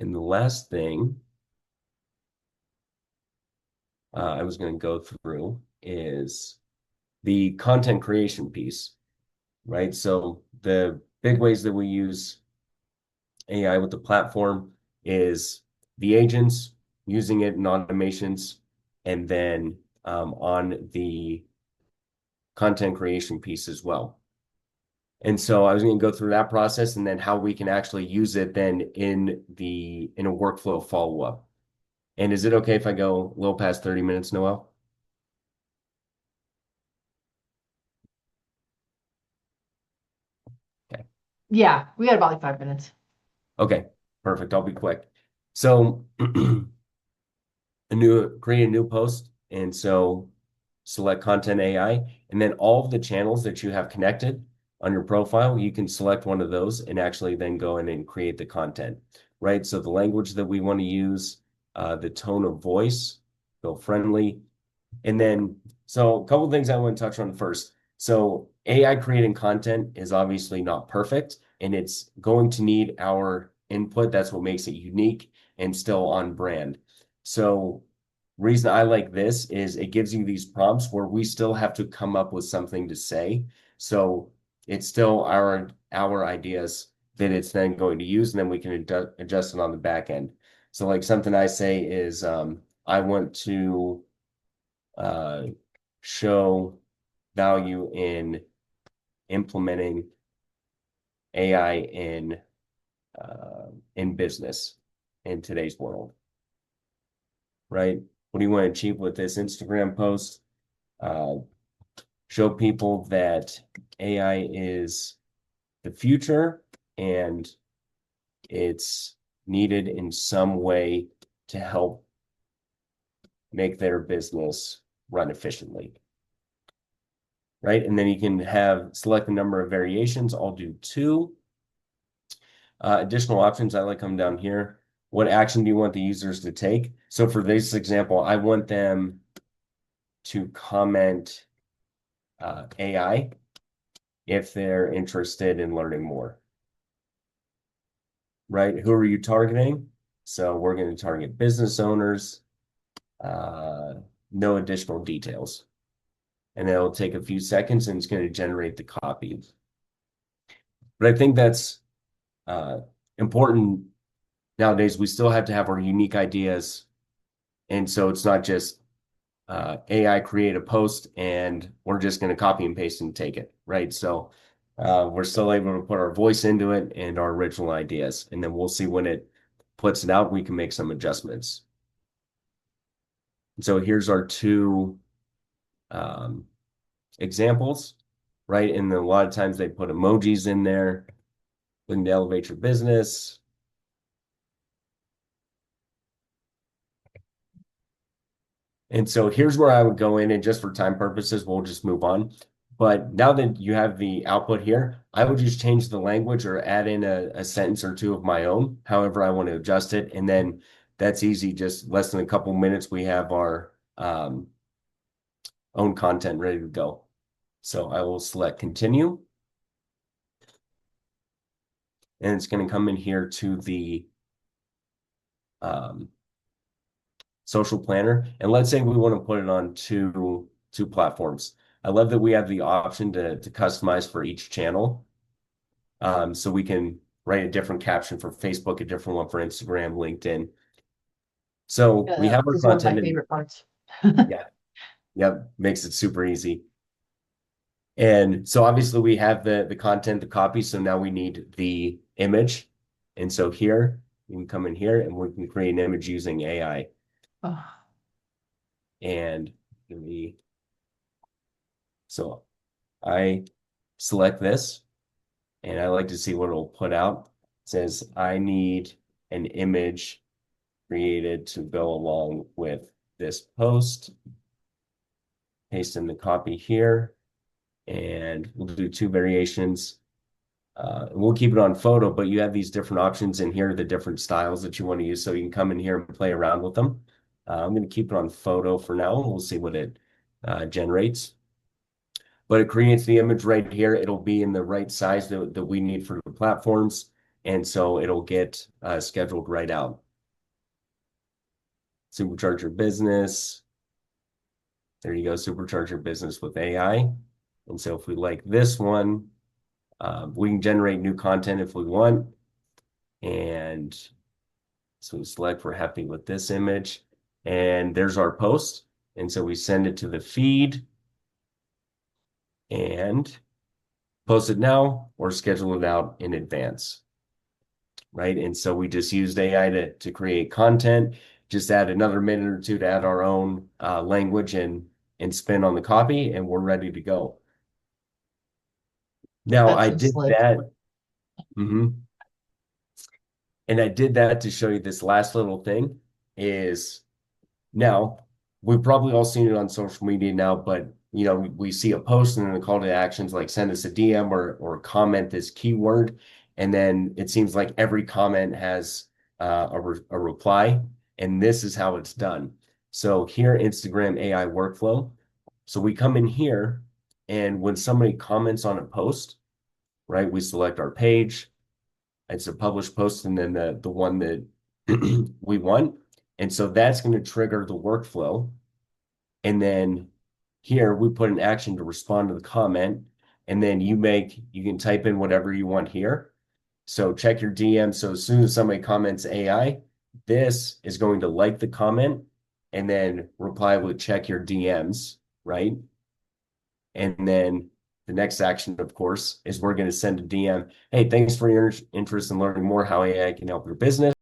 And the last thing I was going to go through is the content creation piece, right? So the big ways that we use AI with the platform is the agents using it in automations, and then on the content creation piece as well. And so I was going to go through that process and then how we can actually use it then in a workflow follow-up. And is it okay if I go a little past 30 minutes, Noel? Okay. Yeah, we got about like 5 minutes. Okay, perfect. I'll be quick. So create a new post, and so select content AI, and then all of the channels that you have connected on your profile, you can select one of those and actually then go in and create the content, right? So the language that we want to use, the tone of voice, feel friendly, and then so a couple of things I want to touch on first. So AI creating content is obviously not perfect, and it's going to need our input. That's what makes it unique and still on brand. So reason I like this is it gives you these prompts where we still have to come up with something to say. So it's still our ideas that it's then going to use, and then we can adjust it on the back end. So like something I say is I want to uh, show value in implementing AI in business in today's world, right? What do you want to achieve with this Instagram post? Uh, Show people that AI is the future and it's needed in some way to help make their business run efficiently, right? And then you can have select the number of variations. I'll do two. Additional options, I like them down here. What action do you want the users to take? So for this example, I want them to comment AI if they're interested in learning more, right? Who are you targeting? So we're going to target business owners, uh, no additional details. And then it'll take a few seconds and it's going to generate the copy. But I think that's uh, important nowadays. We still have to have our unique ideas. And so it's not just AI create a post and we're just going to copy and paste and take it, right? So we're still able to put our voice into it and our original ideas. And then we'll see when it puts it out, we can make some adjustments. So here's our two um, examples, right? And then a lot of times they put emojis in there, looking to elevate your business. And so here's where I would go in, and just for time purposes, we'll just move on. But now that you have the output here, I would just change the language or add in a sentence or two of my own, however I want to adjust it. And then that's easy, just less than a couple minutes, we have our own content ready to go. So I will select continue, and it's going to come in here to the um, social planner. And let's say we want to put it on two platforms. I love that we have the option to customize for each channel. So we can write a different caption for Facebook, a different one for Instagram, LinkedIn. So we Yeah, have our this is one of my content in, favorite parts. yeah, yep, makes it super easy. And so obviously we have the content, the copy. So now we need the image. And so here you can come in here and we can create an image using AI. Oh, And we so I select this and I like to see what it'll put out. It says, I need an image created to go along with this post. Paste in the copy here, and we'll do two variations. We'll keep it on photo, but you have these different options in here, the different styles that you want to use. So you can come in here and play around with them. I'm going to keep it on photo for now, and we'll see what it generates. But it creates the image right here. It'll be in the right size that we need for the platforms. And so it'll get scheduled right out. Supercharge your business. There you go, supercharge your business with AI. And so if we like this one, we can generate new content if we want. And so we select we're happy with this image. And there's our post. And so we send it to the feed and post it now or schedule it out in advance. Right. And so we just used AI to create content, just add another minute or two to add our own language and spin on the copy, and we're ready to go. Now That's I so did slick. that. Mhm. And I did that to show you this last little thing is now we've probably all seen it on social media now, but we see a post and then a call to actions like send us a DM or comment this keyword. And then it seems like every comment has a reply. And this is how it's done. So here, Instagram AI workflow. So we come in here, and when somebody comments on a post, right, we select our page. It's a published post and then the one that we want. And so that's going to trigger the workflow. And then here we put an action to respond to the comment. And then you can type in whatever you want here. So check your DM. So as soon as somebody comments AI, this is going to like the comment and then reply with check your DMs, right? And then the next action, of course, is we're going to send a DM. Hey, thanks for your interest in learning more how AI can help your business.